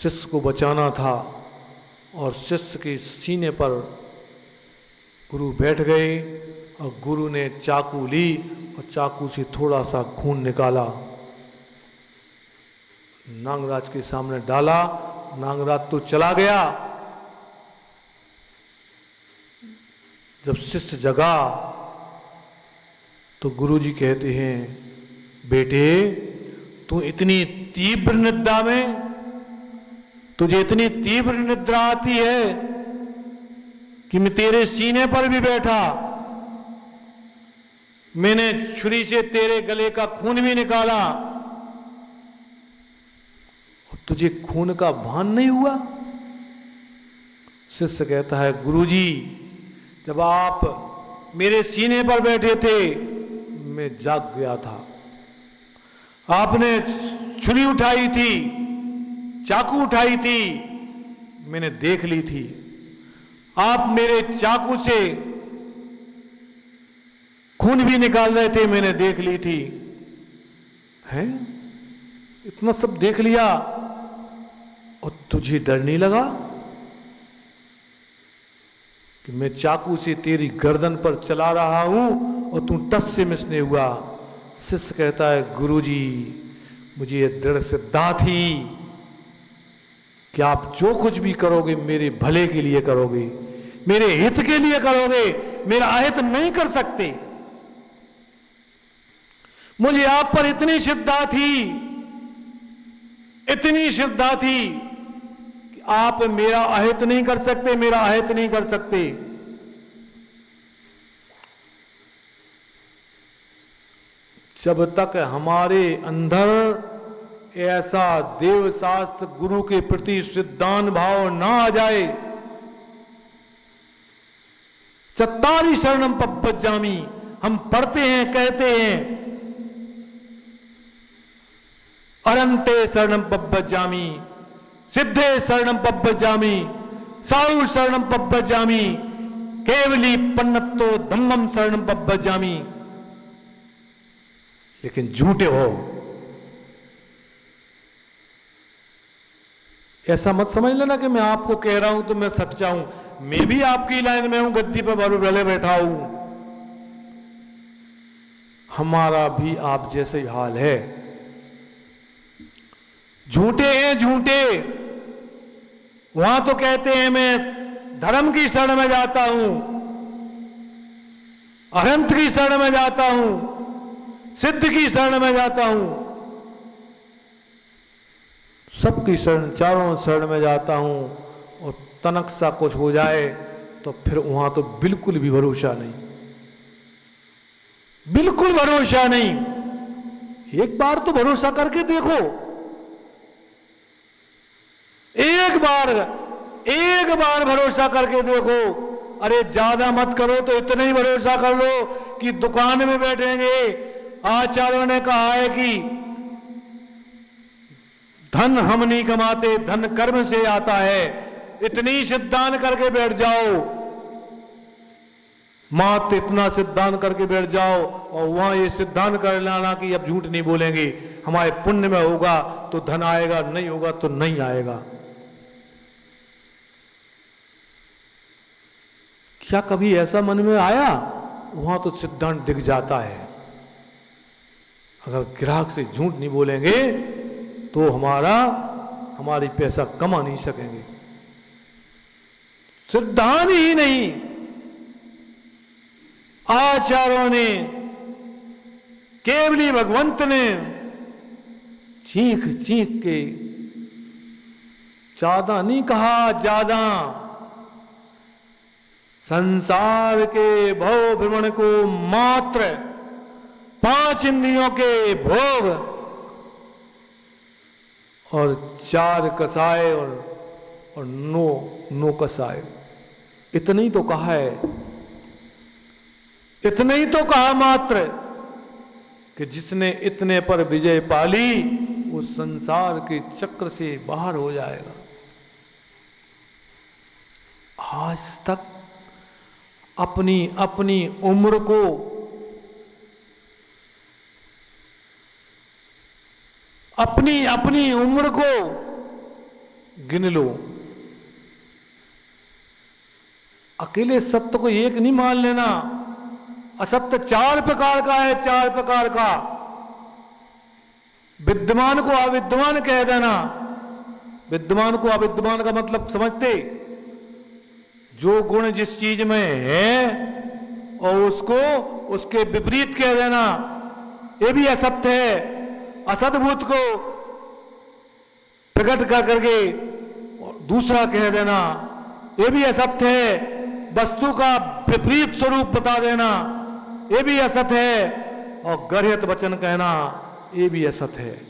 शिष्य को बचाना था और शिष्य के सीने पर गुरु बैठ गए और गुरु ने चाकू ली और चाकू से थोड़ा सा खून निकाला, नागराज के सामने डाला। नागराज तो चला गया। जब शिष्य जगा तो गुरुजी कहते हैं, बेटे तू इतनी तीव्र निद्रा में, तुझे इतनी तीव्र निद्रा आती है कि मैं तेरे सीने पर भी बैठा, मैंने छुरी से तेरे गले का खून भी निकाला और तुझे खून का भान नहीं हुआ। शिष्य कहता है, गुरुजी जब आप मेरे सीने पर बैठे थे मैं जाग गया था, आपने छुरी उठाई थी, चाकू उठाई थी, मैंने देख ली थी, आप मेरे चाकू से खून भी निकाल रहे थे, मैंने देख ली थी। हैं? इतना सब देख लिया और तुझे डर नहीं लगा कि मैं चाकू से तेरी गर्दन पर चला रहा हूं और तू टस से मिस नहीं हुआ। शिष्य कहता है, गुरुजी मुझे यह दृढ़ श्रद्धा थी कि आप जो कुछ भी करोगे मेरे भले के लिए करोगे, मेरे हित के लिए करोगे, मेरा अहित नहीं कर सकते। मुझे आप पर इतनी श्रद्धा थी, इतनी श्रद्धा थी कि आप मेरा अहित नहीं कर सकते, मेरा अहित नहीं कर सकते। जब तक हमारे अंदर ऐसा देव शास्त्र गुरु के प्रति श्रद्धान भाव ना आ जाए, चत्तारी शरणम पब्बजामी हम पढ़ते हैं, कहते हैं, अरंते शरणम पब्बजामी, सिद्धे शरणम पब्बजामी, साहु शरणम पब्बजामी, केवली पन्नतो धम्मम शरणम पब्बजामी। लेकिन झूठे हो, ऐसा मत समझ लेना कि मैं आपको कह रहा हूं तो मैं सच जाऊं। मैं भी आपकी लाइन में हूं, गद्दी पर भले बैठा हूं, हमारा भी आप जैसे ही हाल है। झूठे हैं, झूठे। वहां तो कहते हैं मैं धर्म की शरण में जाता हूं, अनंत की शरण में जाता हूं, सिद्ध की शरण में जाता हूं, सबकी शरण, चारों शरण में जाता हूं, और तनक सा कुछ हो जाए तो फिर वहां तो बिल्कुल भी भरोसा नहीं, बिल्कुल भरोसा नहीं। एक बार तो भरोसा करके देखो, एक बार भरोसा करके देखो। अरे ज्यादा मत करो तो इतना ही भरोसा कर लो कि दुकान में बैठेंगे, आचार्यों ने कहा है कि धन हम नहीं कमाते, धन कर्म से आता है। इतनी सिद्धांत करके बैठ जाओ, मात्र इतना सिद्धांत करके बैठ जाओ, और वहां ये सिद्धांत कर लाना कि अब झूठ नहीं बोलेंगे, हमारे पुण्य में होगा तो धन आएगा, नहीं होगा तो नहीं आएगा। क्या कभी ऐसा मन में आया? वहां तो सिद्धांत दिख जाता है। अगर ग्राहक से झूठ नहीं बोलेंगे तो हमारी पैसा कमा नहीं सकेंगे। सिद्धांत ही नहीं, आचार्यों ने, केवली भगवंत ने चीख चीख के ज्यादा नहीं कहा, ज्यादा संसार के भव भ्रमण को मात्र 5 इंद्रियों के भोग और 4 कसाय और 9 कसाय, इतने ही तो कहा है। इतने ही तो कहा मात्र कि जिसने इतने पर विजय पाली वो संसार के चक्र से बाहर हो जाएगा। आज तक अपनी अपनी उम्र को अपनी उम्र को गिन लो। अकेले सत्य को एक नहीं मान लेना। असत्य 4 प्रकार का है, 4 प्रकार का। विद्यमान को अविद्यमान कह देना। विद्यमान को अविद्यमान का मतलब समझते? जो गुण जिस चीज में है और उसको उसके विपरीत कह देना, ये भी असत्य है। असद्भूत को प्रकट कर करके और दूसरा कह देना, ये भी असत्य है। वस्तु का विपरीत स्वरूप बता देना, ये भी असत्य है। और गर्हित वचन कहना, ये भी असत्य है।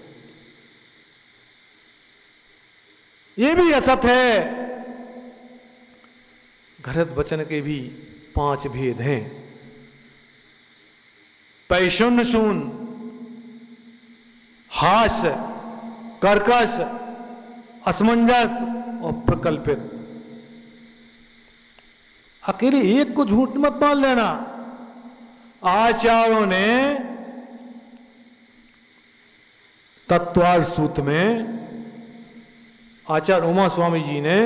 ये भी असत्य है। गर्हित वचन के भी 5 भेद हैं। पैशुन शून, हास्य, कर्कश, असमंजस और प्रकल्पित। अकेले एक को झूठ मत मान लेना। आचार्यों ने तत्वार्थ सूत्र में, आचार्य उमा स्वामी जी ने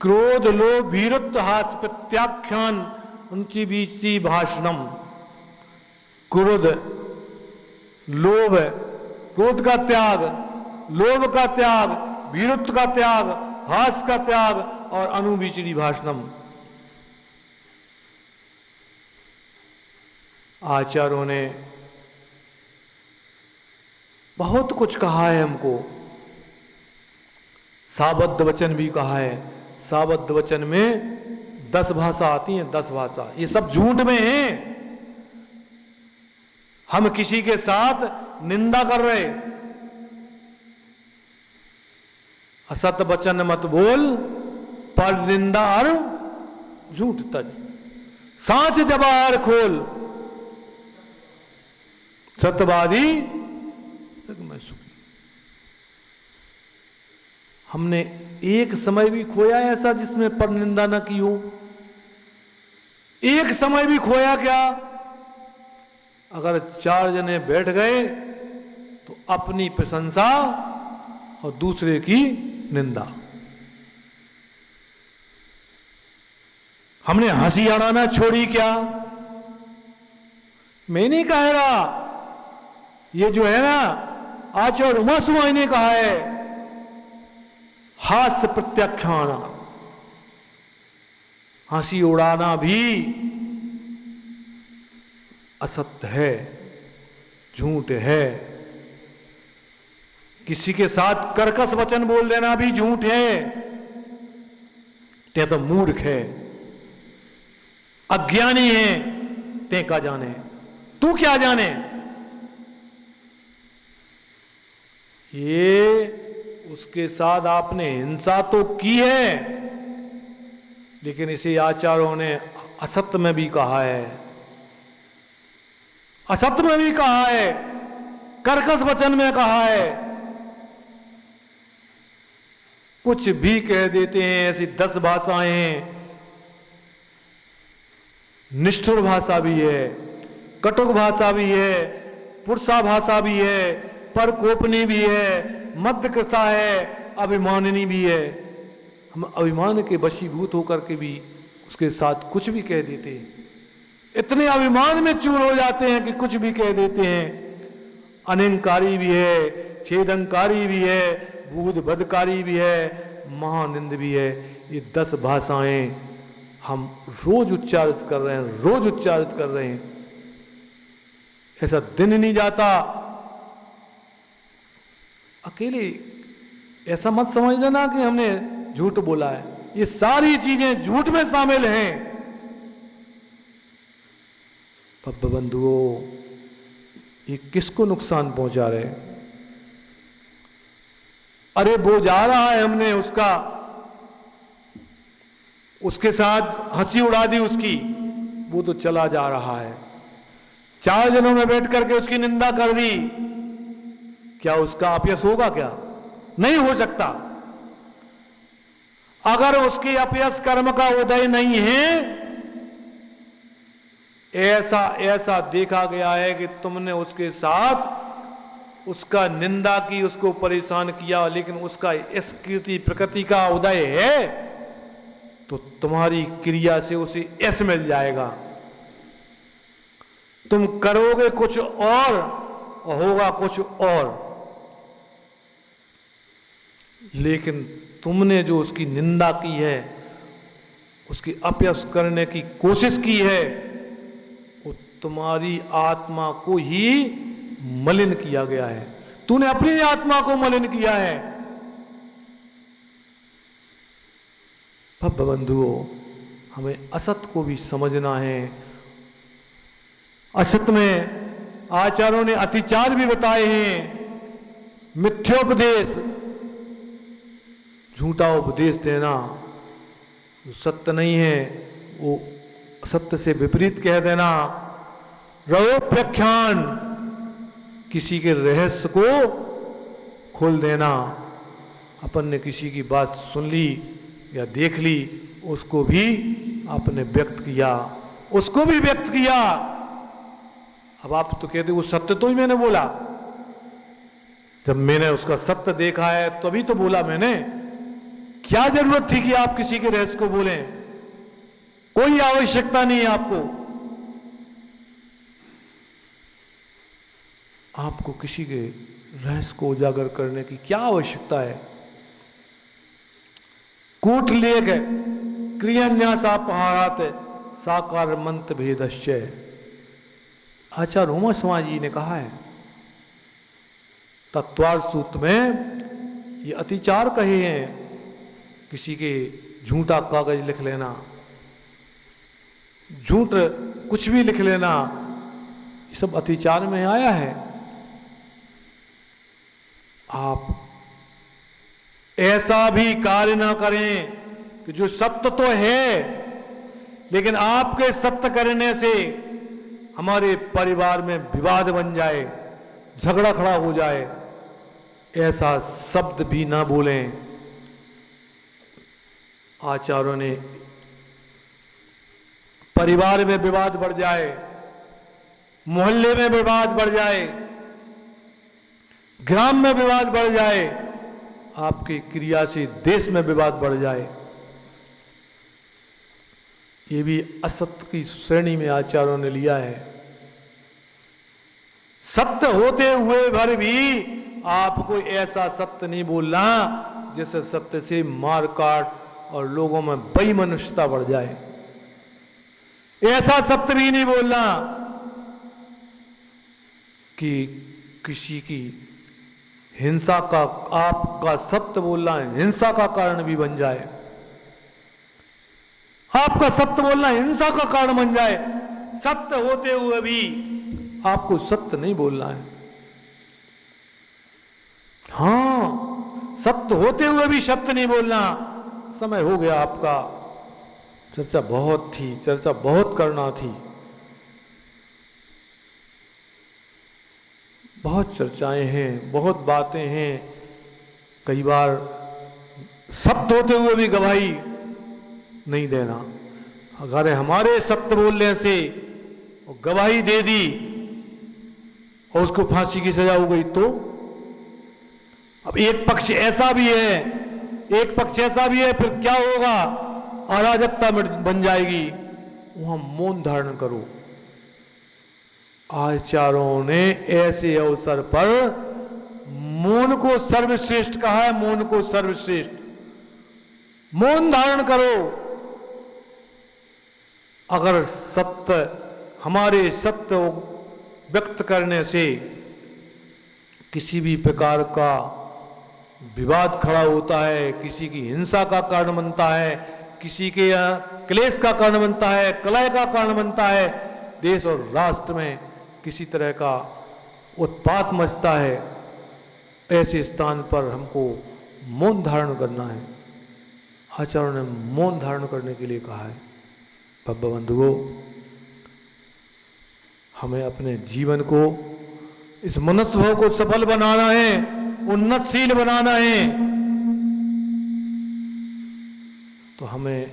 क्रोध लोभ भीरुत्व हास्य प्रत्याख्यान उनकी बीचती भाषणम, क्रोध लोभ, क्रोध का त्याग, लोभ का त्याग, भीरुत्व का त्याग, हास्य का त्याग और अनुबीचरी भाषणम। आचार्यों ने बहुत कुछ कहा है हमको। साबद्ध वचन भी कहा है। साबद्ध वचन में 10 भाषा आती हैं, 10 भाषा। ये सब झूठ में है। हम किसी के साथ निंदा कर रहे। असत वचन मत बोल, पर निंदा और झूठ तज। सांच जबार खोल, सत्यवादी मैं सुखी। हमने एक समय भी खोया ऐसा जिसमें पर निंदा न की हो? एक समय भी खोया क्या? अगर 4 जने बैठ गए तो अपनी प्रशंसा और दूसरे की निंदा। हमने हंसी अड़ाना छोड़ी क्या? मैं नहीं कह रहा, ये जो है ना आचार्य उमा स्वामी ने कहा है, हास्य प्रत्याख्यान, हंसी उड़ाना भी असत्य है, झूठ है। किसी के साथ कर्कश वचन बोल देना भी झूठ है। ते तो मूर्ख है, अज्ञानी है, ते का जाने, तू क्या जाने। ये उसके साथ आपने हिंसा तो की है, लेकिन इसे आचार्यों ने असत्य में भी कहा है, असत्य में भी कहा है, कर्कश वचन में कहा है। कुछ भी कह देते हैं। ऐसी 10 भाषाएं हैं। निष्ठुर भाषा भी है, कटुक भाषा भी है, पुरुषा भाषा भी है, परकोपनी भी है, मध्यकृषा है, अभिमानिनी भी है। हम अभिमान के वशीभूत होकर के भी उसके साथ कुछ भी कह देते हैं, इतने अभिमान में चूर हो जाते हैं कि कुछ भी कह देते हैं। अनिंकारी भी है, छेदनकारी भी है, बूध बदकारी भी है, महानिंद भी है। ये 10 भाषाएं हम रोज उच्चारित कर रहे हैं, रोज उच्चारित कर रहे हैं। ऐसा दिन नहीं जाता अकेले, ऐसा मत समझ लेना कि हमने झूठ बोला है। ये सारी चीजें झूठ में शामिल हैं। पब्ब बंधुओं, ये किसको नुकसान पहुंचा रहे हैं? अरे वो जा रहा है, हमने उसके साथ हंसी उड़ा दी उसकी, वो तो चला जा रहा है। 4 जनों में बैठ करके उसकी निंदा कर दी, क्या उसका अपयश होगा? क्या नहीं हो सकता। अगर उसके अपयश कर्म का उदय नहीं है, ऐसा देखा गया है कि तुमने उसके साथ उसका निंदा की, उसको परेशान किया, लेकिन उसका इस कीर्ति प्रकृति का उदय है तो तुम्हारी क्रिया से उसे यश मिल जाएगा। तुम करोगे कुछ और होगा कुछ और। लेकिन तुमने जो उसकी निंदा की है, उसकी अपयश करने की कोशिश की है, वो तुम्हारी आत्मा को ही मलिन किया गया है। तूने अपनी आत्मा को मलिन किया है। भव्य बंधुओं, हमें असत को भी समझना है। असत में आचार्यों ने अतिचार भी बताए हैं। मिथ्योपदेश, झूठा उपदेश देना, जो सत्य नहीं है वो सत्य से विपरीत कह देना। रवोप्रख्यान, किसी के रहस्य को खोल देना। अपन ने किसी की बात सुन ली या देख ली, उसको भी आपने व्यक्त किया, उसको भी व्यक्त किया। अब आप तो कहते वो सत्य तो ही मैंने बोला। जब मैंने उसका सत्य देखा है तभी तो बोला मैंने। क्या जरूरत थी कि आप किसी के रहस्य को बोलें? कोई आवश्यकता नहीं है आपको। आपको किसी के रहस्य को उजागर करने की क्या आवश्यकता है? कूट लेख क्रियान्यासापहारात साकार मंत्र भेदश्चय, आचार्य उमा समाज जी ने कहा है। तत्वार्थ सूत्र में ये अतिचार कहे हैं। किसी के झूठा कागज लिख लेना, झूठ कुछ भी लिख लेना, ये सब अतिचार में आया है। आप ऐसा भी कार्य ना करें कि जो सत्य तो है, लेकिन आपके सत्य करने से हमारे परिवार में विवाद बन जाए, झगड़ा खड़ा हो जाए। ऐसा शब्द भी ना बोलें। आचार्यों ने परिवार में विवाद बढ़ जाए, मोहल्ले में विवाद बढ़ जाए, ग्राम में विवाद बढ़ जाए, आपकी क्रिया से देश में विवाद बढ़ जाए, ये भी असत्य की श्रेणी में आचार्यों ने लिया है। सत्य होते हुए भर भी आपको ऐसा सत्य नहीं बोलना जिससे सत्य से मार काट और लोगों में बेईमानता बढ़ जाए। ऐसा सत्य भी नहीं बोलना कि किसी की हिंसा का, आपका सत्य बोलना हिंसा का कारण भी बन जाए। आपका सत्य बोलना हिंसा का कारण बन जाए। सत्य होते हुए भी आपको सत्य नहीं बोलना है। हाँ, सत्य होते हुए भी सत्य नहीं बोलना। समय हो गया आपका। चर्चा बहुत थी, चर्चा बहुत करना थी, बहुत चर्चाएं हैं, बहुत बातें हैं। कई बार सत्य होते हुए भी गवाही नहीं देना। अगर हमारे सत्य बोलने से वो गवाही दे दी और उसको फांसी की सजा हो गई तो? अब एक पक्ष ऐसा भी है, एक पक्ष ऐसा भी है, फिर क्या होगा? अराजकता बन जाएगी, वहां मौन धारण करो। आचार्यों ने ऐसे अवसर पर मौन को सर्वश्रेष्ठ कहा है, मौन को सर्वश्रेष्ठ। मौन धारण करो। अगर सत्य, हमारे सत्य व्यक्त करने से किसी भी प्रकार का विवाद खड़ा होता है, किसी की हिंसा का कारण बनता है, किसी के क्लेश का कारण बनता है, कलह का कारण बनता है, देश और राष्ट्र में किसी तरह का उत्पात मचता है, ऐसे स्थान पर हमको मौन धारण करना है। आचार्यों ने मौन धारण करने के लिए कहा है। भव्य बंधुओं, हमें अपने जीवन को, इस मनुष्य भाव को सफल बनाना है, उन्नतशील बनाना है, तो हमें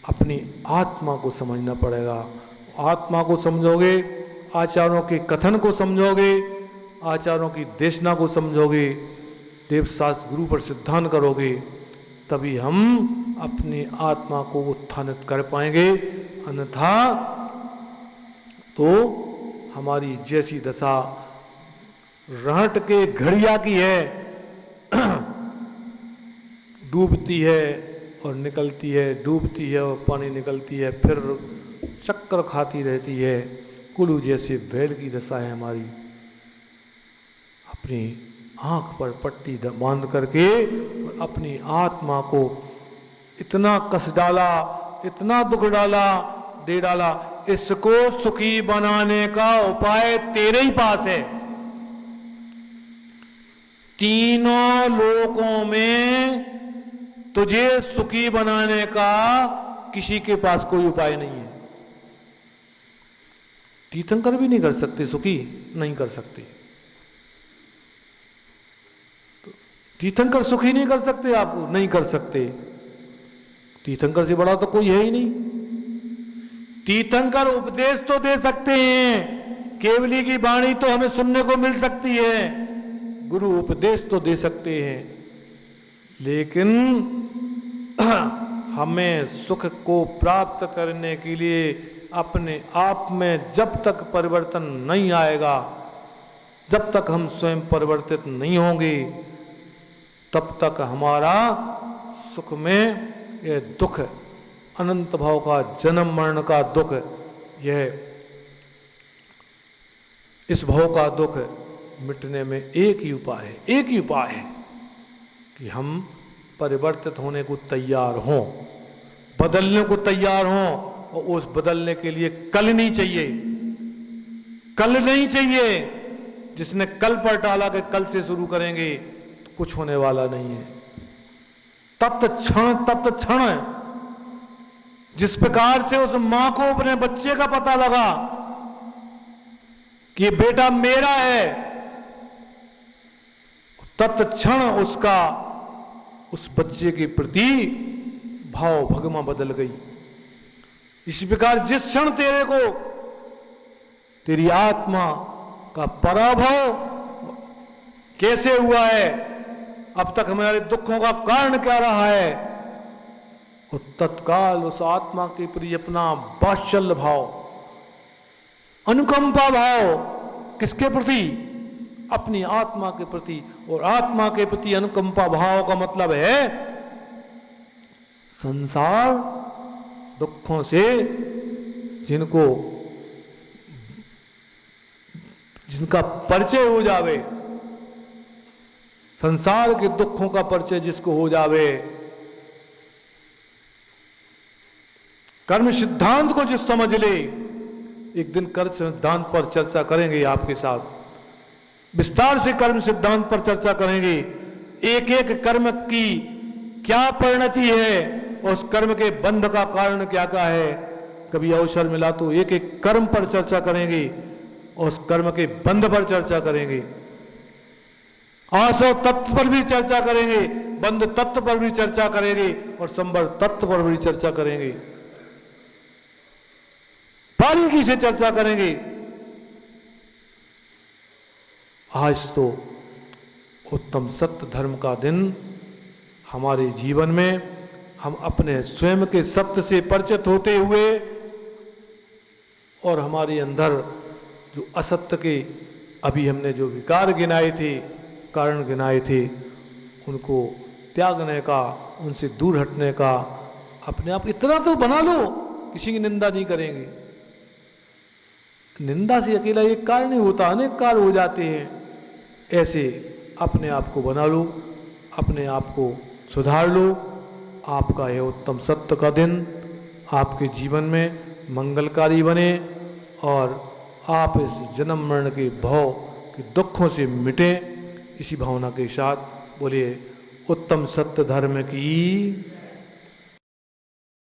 अपनी आत्मा को समझना पड़ेगा। आत्मा को समझोगे, आचार्यों के कथन को समझोगे, आचार्यों की देशना को समझोगे, देवशास्त्र गुरु पर सिद्धांत करोगे, तभी हम अपनी आत्मा को उत्थानित कर पाएंगे। अन्यथा तो हमारी जैसी दशा रहट के घड़िया की है, डूबती है और निकलती है, डूबती है और पानी निकलती है, फिर चक्कर खाती रहती है, कुल्लू जैसे बैल की दशा है हमारी। अपनी आंख पर पट्टी बांध करके अपनी आत्मा को इतना कस डाला, इतना दुख डाला, दे डाला, इसको सुखी बनाने का उपाय तेरे ही पास है। तीनों लोकों में तुझे सुखी बनाने का किसी के पास कोई उपाय नहीं है। तीर्थंकर भी नहीं कर सकते, सुखी नहीं कर सकते। तीर्थंकर सुखी नहीं कर सकते, आपको नहीं कर सकते। तीर्थंकर से बड़ा तो कोई है ही नहीं। तीर्थंकर उपदेश तो दे सकते हैं, केवली की वाणी तो हमें सुनने को मिल सकती है, गुरु उपदेश तो दे सकते हैं, लेकिन हमें सुख को प्राप्त करने के लिए अपने आप में जब तक परिवर्तन नहीं आएगा, जब तक हम स्वयं परिवर्तित नहीं होंगे, तब तक हमारा सुख में यह दुख, अनंत भाव का जन्म मरण का दुख, यह इस भाव का दुख मिटने में एक ही उपाय है, एक ही उपाय है कि हम परिवर्तित होने को तैयार हों, बदलने को तैयार हों। और उस बदलने के लिए कल नहीं चाहिए, कल नहीं चाहिए। जिसने कल पर टाला कि कल से शुरू करेंगे तो कुछ होने वाला नहीं है। तत्त क्षण जिस प्रकार से उस मां को अपने बच्चे का पता लगा कि ये बेटा मेरा है, तत्क्षण उसका उस बच्चे के प्रति भाव भगमा बदल गई। इसी प्रकार जिस क्षण तेरे को तेरी आत्मा का पराभव कैसे हुआ है, अब तक हमारे दुखों का कारण क्या रहा है, और तत्काल उस आत्मा के प्रति अपना वात्सल्य भाव, अनुकंपा भाव, किसके प्रति? अपनी आत्मा के प्रति। और आत्मा के प्रति अनुकंपा भाव का मतलब है संसार दुखों से जिनका परिचय हो जावे, संसार के दुखों का परिचय जिसको हो जावे, कर्म सिद्धांत को जिस समझ ले, एक दिन कर्म सिद्धांत पर चर्चा करेंगे आपके साथ, विस्तार से कर्म सिद्धांत पर चर्चा करेंगे। एक एक कर्म की क्या परिणति है, उस कर्म के बंध का कारण क्या क्या है। कभी अवसर मिला तो एक एक कर्म पर चर्चा करेंगे और उस कर्म के बंध पर चर्चा करेंगे। आसव तत्व पर भी चर्चा करेंगे, बंध तत्व पर भी चर्चा करेंगे और संबर तत्व पर भी चर्चा करेंगे, बारीकी से चर्चा करेंगे। आज तो उत्तम सत्य धर्म का दिन हमारे जीवन में हम अपने स्वयं के सत्य से परिचित होते हुए और हमारे अंदर जो असत्य के अभी हमने जो विकार गिनाए थे, कारण गिनाए थे, उनको त्यागने का, उनसे दूर हटने का, अपने आप इतना तो बना लो किसी की निंदा नहीं करेंगे। निंदा से अकेला एक कार्य नहीं होता, अनेक कार्य हो जाते हैं। ऐसे अपने आप को बना लो, अपने आप को सुधार लो। आपका यह उत्तम सत्य का दिन आपके जीवन में मंगलकारी बने और आप इस जन्म मरण के भव के दुखों से मिटें। इसी भावना के साथ बोलिए उत्तम सत्य धर्म की